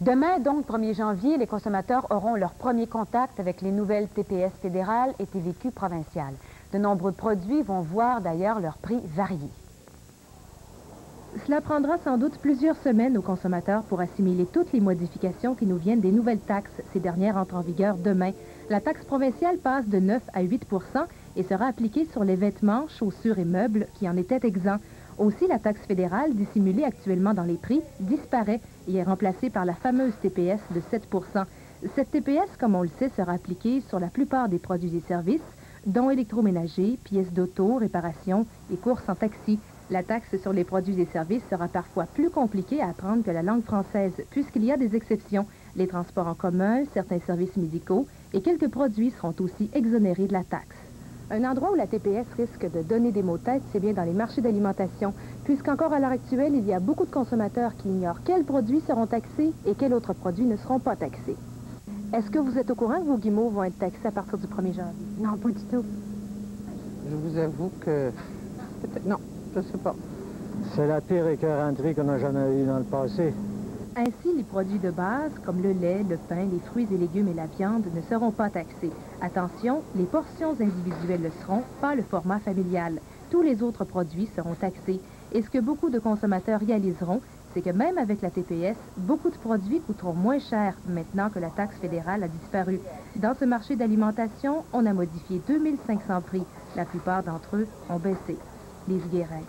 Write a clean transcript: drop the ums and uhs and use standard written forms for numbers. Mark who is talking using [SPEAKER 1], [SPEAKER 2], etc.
[SPEAKER 1] Demain, donc, 1er janvier, les consommateurs auront leur premier contact avec les nouvelles TPS fédérales et TVQ provinciales. De nombreux produits vont voir d'ailleurs leur prix varier.
[SPEAKER 2] Cela prendra sans doute plusieurs semaines aux consommateurs pour assimiler toutes les modifications qui nous viennent des nouvelles taxes. Ces dernières entrent en vigueur demain. La taxe provinciale passe de 9 à 8 % et sera appliquée sur les vêtements, chaussures et meubles qui en étaient exempts. Aussi, la taxe fédérale, dissimulée actuellement dans les prix, disparaît et est remplacée par la fameuse TPS de 7 %. Cette TPS, comme on le sait, sera appliquée sur la plupart des produits et services, dont électroménagers, pièces d'auto, réparations et courses en taxi. La taxe sur les produits et services sera parfois plus compliquée à apprendre que la langue française, puisqu'il y a des exceptions. Les transports en commun, certains services médicaux et quelques produits seront aussi exonérés de la taxe. Un endroit où la TPS risque de donner des maux de tête, c'est bien dans les marchés d'alimentation, puisqu'encore à l'heure actuelle, il y a beaucoup de consommateurs qui ignorent quels produits seront taxés et quels autres produits ne seront pas taxés. Est-ce que vous êtes au courant que vos guimauves vont être taxés à partir du 1er janvier?
[SPEAKER 3] Non, pas du tout.
[SPEAKER 4] Je vous avoue que... Non, je ne sais pas.
[SPEAKER 5] C'est la pire écœuranterie qu'on n'a jamais eue dans le passé.
[SPEAKER 2] Ainsi, les produits de base, comme le lait, le pain, les fruits et légumes et la viande, ne seront pas taxés. Attention, les portions individuelles le seront, pas le format familial. Tous les autres produits seront taxés. Et ce que beaucoup de consommateurs réaliseront, c'est que même avec la TPS, beaucoup de produits coûteront moins cher maintenant que la taxe fédérale a disparu. Dans ce marché d'alimentation, on a modifié 2500 prix. La plupart d'entre eux ont baissé. Lise Guérin.